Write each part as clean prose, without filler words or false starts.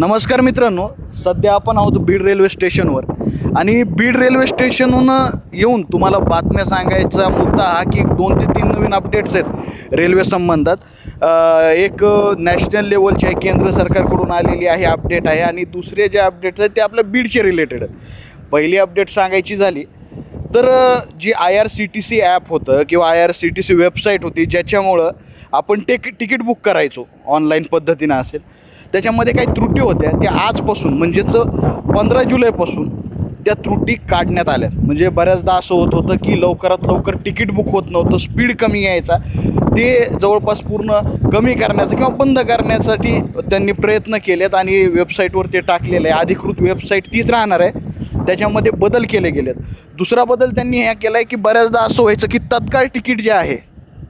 नमस्कार मित्रांनो, सध्या आपण आहोत बीड रेल्वे स्टेशनवर आणि बीड रेल्वे स्टेशनहून येऊन तुम्हाला बातम्या सांगायचा मुद्दा हा की 2 ते 3 नवीन अपडेट्स आहेत रेल्वे संबंधात. एक नॅशनल लेवलची आहे, केंद्र सरकारकडून आलेली आहे अपडेट आहे आणि दुसरे जे अपडेट्स आहेत ते आपल्या बीडचे रिलेटेड आहेत. पहिली अपडेट सांगायची झाली तर जी IRCTC ॲप होतं किंवा IRCTC वेबसाईट होती ज्याच्यामुळं आपण तिकीट बुक करायचो ऑनलाईन पद्धतीनं असेल, त्याच्यामध्ये काही त्रुटी होत्या त्या आजपासून म्हणजेच 15 जुलैपासून त्या त्रुटी काढण्यात आल्या. म्हणजे बऱ्याचदा असं होत होतं की लवकरात लवकर तिकीट बुक होत नव्हतं, स्पीड कमी यायचा, ते जवळपास पूर्ण कमी करण्याचं किंवा बंद करण्यासाठी त्यांनी प्रयत्न केलेत आणि वेबसाईटवर ते टाकलेलं आहे. अधिकृत वेबसाईट तीच राहणार आहे, त्याच्यामध्ये बदल केले गेलेत. दुसरा बदल त्यांनी ह्या केला आहे की बऱ्याचदा असं व्हायचं की तत्काळ तिकीट जे आहे,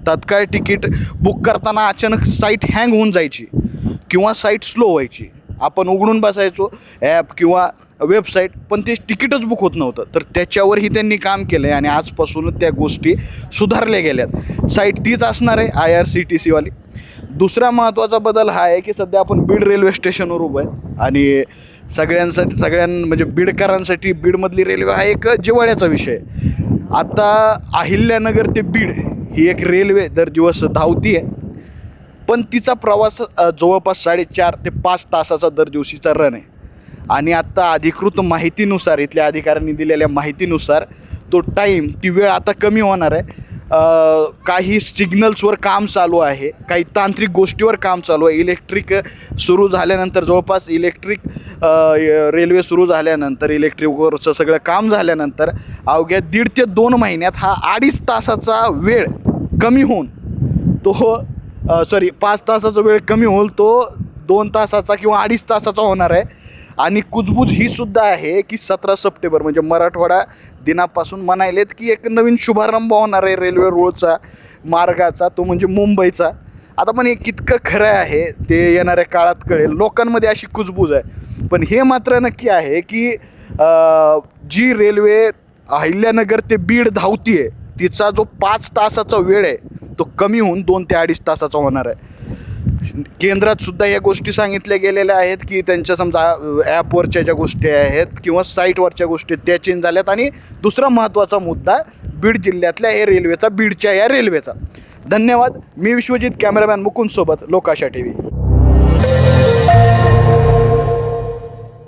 तत्काळ तिकीट बुक करताना अचानक साईट हँग होऊन जायची किंवा साईट स्लो व्हायची. आपण उघडून बसायचो ॲप किंवा वेबसाईट, पण ते तिकीटच बुक होत नव्हतं. तर त्याच्यावरही त्यांनी काम केलं आहे आणि आजपासून त्या गोष्टी सुधारल्या गेल्यात. साईट तीच असणार आहे IRCTC वाली. दुसरा महत्त्वाचा बदल हा आहे की सध्या आपण बीड रेल्वे स्टेशनवर उभं आहे आणि म्हणजे बीडकरांसाठी बीडमधली रेल्वे हा एक जिव्हाळ्याचा विषय आहे. आता अहिल्यानगर ते बीड ही एक रेल्वे दर दिवस धावती आहे, पण तिचा प्रवास जवळपास 4.5 ते 5 तासाचा दर दिवशीचा रन आहे. आणि आत्ता अधिकृत माहितीनुसार, इथल्या अधिकाऱ्यांनी दिलेल्या माहितीनुसार तो ती वेळ आता कमी होणार आहे. काही सिग्नल्सवर काम चालू आहे, काही तांत्रिक गोष्टीवर काम चालू आहे. इलेक्ट्रिक सुरू झाल्यानंतर, जवळपास इलेक्ट्रिक रेल्वे सुरू झाल्यानंतर, इलेक्ट्रिकवरचं सगळं काम झाल्यानंतर अवघ्या 1.5 ते 2 महिन्यात हा 2.5 तासाचा वेळ कमी होऊन तो 5 तासाचा वेळ कमी होईल, तो 2 तासाचा किंवा 2.5 तासाचा होणार आहे. आणि कुजबूज ही सुद्धा आहे की 17 सप्टेंबर म्हणजे मराठवाडा दिनापासून म्हणायलेत की एक नवीन शुभारंभ होणार आहे रेल्वे रूळचा, मार्गाचा, तो म्हणजे मुंबईचा. आता पण हे कितकं खरं आहे ते येणाऱ्या काळात कळेल. लोकांमध्ये अशी कुजबूज आहे, पण हे मात्र नक्की आहे की जी रेल्वे अहिल्यानगर ते बीड धावती आहे तिचा जो 5 तासाचा वेळ आहे तो कमी होऊन 2 ते 2.5 तासाचा होणार आहे. केंद्रात सुद्धा या गोष्टी सांगितल्या गेलेल्या आहेत की त्यांच्या समजा ॲपवरच्या ज्या गोष्टी आहेत किंवा साईटवरच्या गोष्टी त्या चेंज झाल्यात. आणि दुसरा महत्त्वाचा मुद्दा बीड जिल्ह्यातल्या या रेल्वेचा, बीडच्या या रेल्वेचा. धन्यवाद. मी विश्वजित, कॅमेरामॅन मुकुंदसोबत लोकाशा TV.